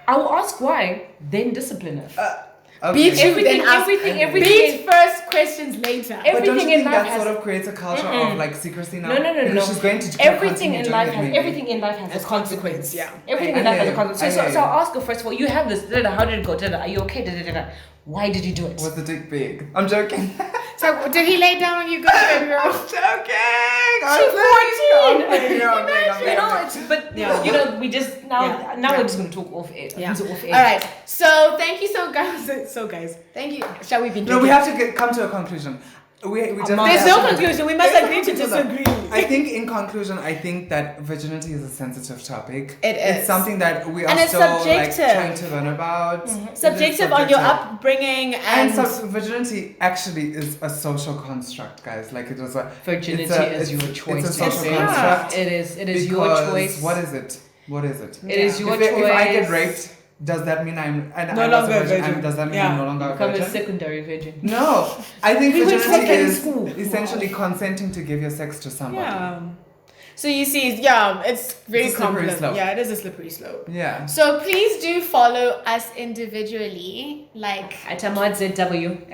C: I will ask why, then discipline her.
B: Okay.
D: Beat everything,
C: everything.
D: Beat first, questions later.
B: But don't you
C: everything in
B: think
C: life
B: that
C: has-
B: sort of creates a culture of like secrecy now?
C: No.
B: Because she's going to
C: Everything
B: continue
C: in
B: doing
C: life
B: it
C: has
B: maybe.
C: everything in life has a consequence.
D: Yeah.
C: Everything
B: I
C: in life
B: hear
C: has a
B: you.
C: consequence.
B: I hear
C: So
B: you.
C: I'll ask her first of all. You have this. How did it go? Are you okay? Why did you do it?
B: Was the dick big? I'm joking.
D: So did he lay down when you got there, girl?
B: I'm joking.
C: She's 14.
B: I'm
C: You know, it's but
D: Yeah.
C: you know, we just now
D: Yeah.
C: we're just gonna talk off air.
D: Yeah.
C: Off air.
D: All right. So thank you, guys. Thank you. Shall we be?
B: No, we have to come to a conclusion. We just
D: There's no conclusion. We must agree to disagree.
B: I think in conclusion, I think that virginity is a sensitive topic.
D: It is.
B: It's something that we are
D: And it's
B: still like
D: subjective.
B: trying to learn about. It is
D: Subjective on your
B: subjective.
D: upbringing
B: And
D: and.
B: virginity actually is a social construct, guys. Like it was a
C: Virginity
B: it's
C: is your choice.
B: It's a social
C: It's
B: construct.
C: It is your
B: because
C: choice.
B: What is it? What is it?
C: It is your
B: If I get
C: choice.
B: raped, does that mean I'm
D: No
B: I was
D: longer
B: a
D: a virgin.
B: And does that mean
D: Yeah.
B: I'm no longer a
C: Become a
B: virgin?
C: secondary virgin.
B: No, I think
C: We went
B: virginity
C: second
B: is
C: school.
B: essentially consenting to give your sex to somebody.
D: Yeah. So you see, yeah, it's very
B: It's a slippery
D: complex.
B: slope.
D: Yeah, it is a slippery slope.
B: Yeah.
D: So please do follow us individually, like.
C: At Amard ZW.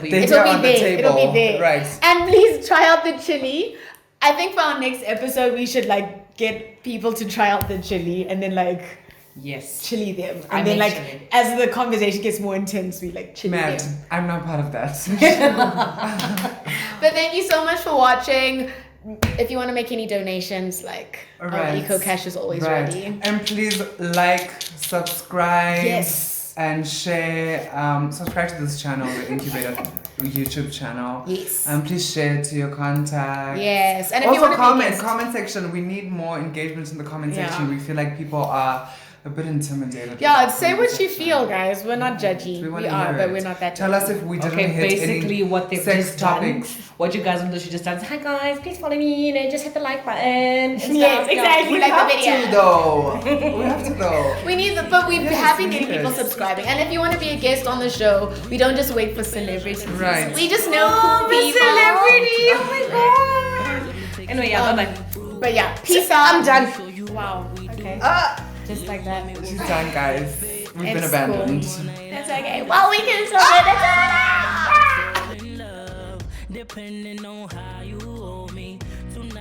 B: They-
D: It'll
B: They're
D: be
B: on the
D: there.
B: table,
D: It'll be there.
B: right.
D: And please try out the chili. I think for our next episode, we should like get people to try out the chili and then like
C: Yes.
D: chili them.
C: I
D: And then
C: make
D: like
C: chili.
D: as the conversation gets more intense, we like chili
B: Mad.
D: them.
B: I'm not part of that.
D: But thank you so much for watching. If you want to make any donations, like
B: Right.
D: our Eco Cash is always
B: Right.
D: ready.
B: And please like, subscribe,
D: Yes.
B: and share. Subscribe to this channel, the Incubator YouTube channel.
D: Yes.
B: Please share it to your contacts.
D: Yes. And if
B: also
D: you want to
B: comment, comment section. We need more engagement in the comment
D: Yeah.
B: section. We feel like people are a bit intimidated.
D: Yeah,
B: with the
D: say what
B: comment
D: you
B: section.
D: feel, guys. We're not judgy.
B: We
D: We,
B: wanna
D: are,
B: hear
D: but
B: it.
D: we're not that.
B: Tell us if we didn't
C: Okay,
B: hit
C: basically
B: any
C: what they've
B: sex
C: just
B: topics.
C: done, what you guys have literally just done is, hi guys, please follow me, you know, just hit the like button. And stuff.
D: Yes, exactly.
B: We
D: Like the
B: have
D: video.
B: to though. We have to though.
D: We need the, but we're
B: Yes,
D: happy
B: we
D: getting
B: need
D: people
B: it.
D: subscribing. And if you want to be a guest on the show, we don't just wait for celebrities.
B: Right.
D: We just know cool people.
C: celebrity, oh my god. Anyway, yeah, bye-bye.
D: But yeah, peace out.
C: I'm done.
D: Wow. Okay. Just like that.
B: She's done, guys. We've been
D: It's
B: abandoned.
D: That's okay. Well, we can still do it.
A: Depending on how you hold me tonight.